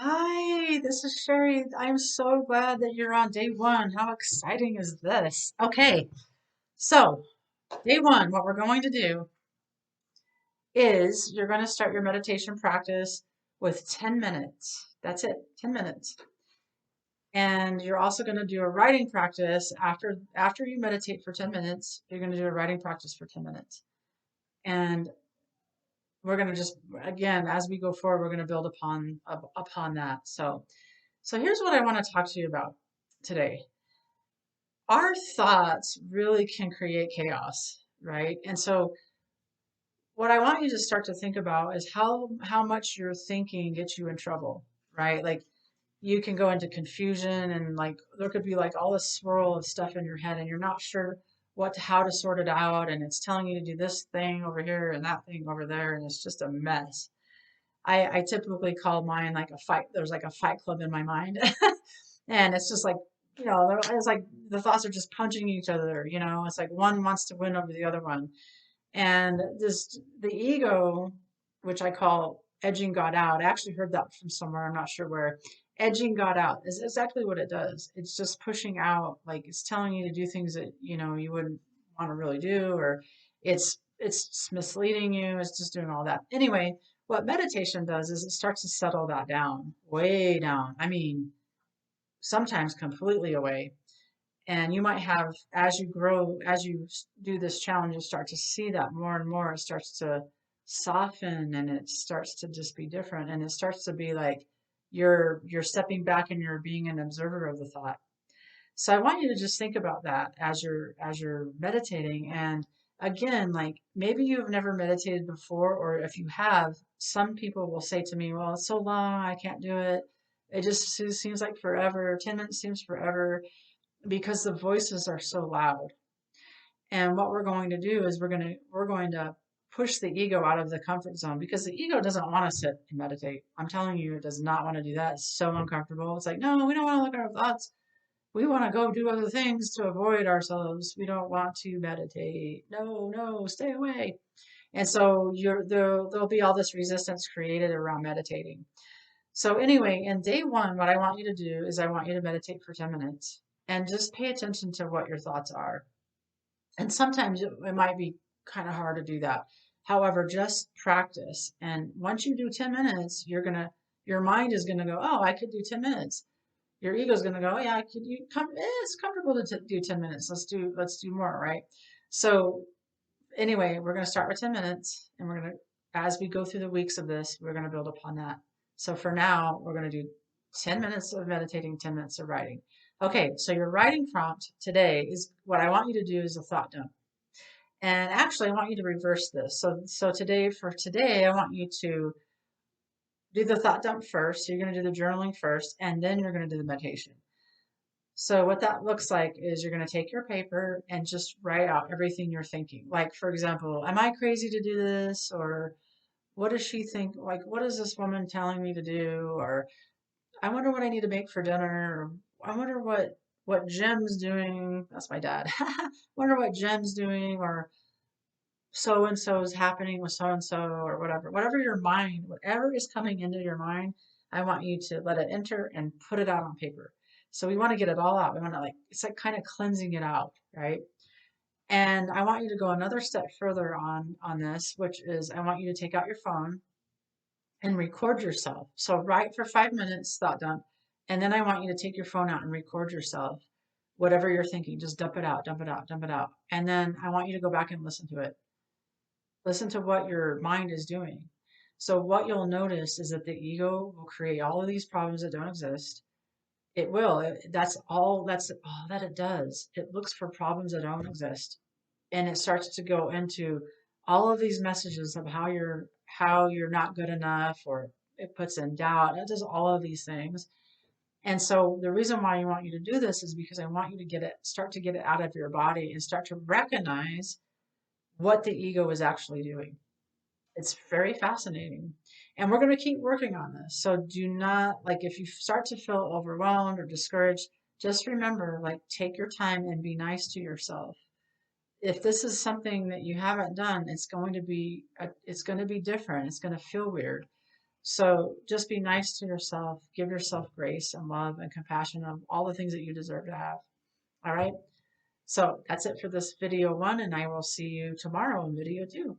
Hi, this is Sherry. I'm so glad that you're on day one. How exciting is this? Okay, so day one, what we're going to do is you're going to start your meditation practice with 10 minutes. That's it, 10 minutes. And you're also going to do a writing practice after you meditate for 10 minutes. You're going to do a writing practice for 10 minutes. And we're going to just again, as we go forward, we're going to build upon that. So here's what I want to talk to you about today. Our thoughts really can create chaos, right? And so what I want you to start to think about is how much your thinking gets you in trouble, right? Like you can go into confusion and like there could be like all this swirl of stuff in your head and you're not sure how to sort it out, and it's telling you to do this thing over here and that thing over there, and it's just a mess. I typically call mine like a fight. There's like a fight club in my mind. And it's just like, it's like the thoughts are just punching each other, it's like one wants to win over the other one. And the ego, which I call edging God out. I actually heard that from somewhere, I'm not sure where. Edging God out is exactly what it does. It's just pushing out, like it's telling you to do things that, you wouldn't want to really do, or it's misleading you. It's just doing all that. Anyway, what meditation does is it starts to settle that down, way down. I mean, sometimes completely away. And you might have, as you grow, as you do this challenge, you start to see that more and more. It starts to soften and it starts to just be different. And it starts to be like you're stepping back and you're being an observer of the thought. So I want you to just think about that as you're meditating. And again, like maybe you've never meditated before, or if you have, some people will say to me, "Well, it's so long, I can't do it. It just seems like forever. 10 minutes seems forever," because the voices are so loud. And what we're going to do is we're going to push the ego out of the comfort zone, because the ego doesn't want to sit and meditate. I'm telling you, it does not want to do that. It's so uncomfortable. It's like, no, we don't want to look at our thoughts. We want to go do other things to avoid ourselves. We don't want to meditate. No, no, stay away. And so there'll be all this resistance created around meditating. So anyway, in day one, what I want you to do is I want you to meditate for 10 minutes and just pay attention to what your thoughts are. And sometimes it might be kind of hard to do that. However, just practice. And once you do 10 minutes, your mind is gonna go, oh, I could do 10 minutes. Your ego's gonna go, oh, yeah, I could it's comfortable to do 10 minutes. Let's do more, right? So anyway, we're gonna start with 10 minutes, and as we go through the weeks of this, we're gonna build upon that. So for now, we're gonna do 10 minutes of meditating, 10 minutes of writing. Okay, so your writing prompt today is, what I want you to do is a thought dump. And actually, I want you to reverse this. So today, I want you to do the thought dump first. So you're going to do the journaling first, and then you're going to do the meditation. So what that looks like is you're going to take your paper and just write out everything you're thinking. Like, for example, am I crazy to do this? Or what does she think? Like, what is this woman telling me to do? Or I wonder what I need to make for dinner. Or I wonder what Jim's doing. That's my dad. Wonder what Jim's doing, or so and so is happening with so and so, or whatever your mind, whatever is coming into your mind, I want you to let it enter and put it out on paper. So we want to get it all out. We want to, like, it's like kind of cleansing it out, right? And I want you to go another step further on this, which is I want you to take out your phone and record yourself. So write for 5 minutes, thought dump, and then I want you to take your phone out and record yourself. Whatever you're thinking, just dump it out, dump it out, dump it out. And then I want you to go back and listen to it. Listen to what your mind is doing. So what you'll notice is that the ego will create all of these problems that don't exist. It will. That's all that it does. It looks for problems that don't exist. And it starts to go into all of these messages of how you're not good enough, or it puts in doubt. It does all of these things. And so the reason why I want you to do this is because I want you to start to get it out of your body and start to recognize what the ego is actually doing. It's very fascinating. And we're going to keep working on this. So do not, like, if you start to feel overwhelmed or discouraged, just remember, like, take your time and be nice to yourself. If this is something that you haven't done, it's going to be different. It's going to feel weird. So just be nice to yourself. Give yourself grace and love and compassion of all the things that you deserve to have. All right. So that's it for this video 1, and I will see you tomorrow in video 2.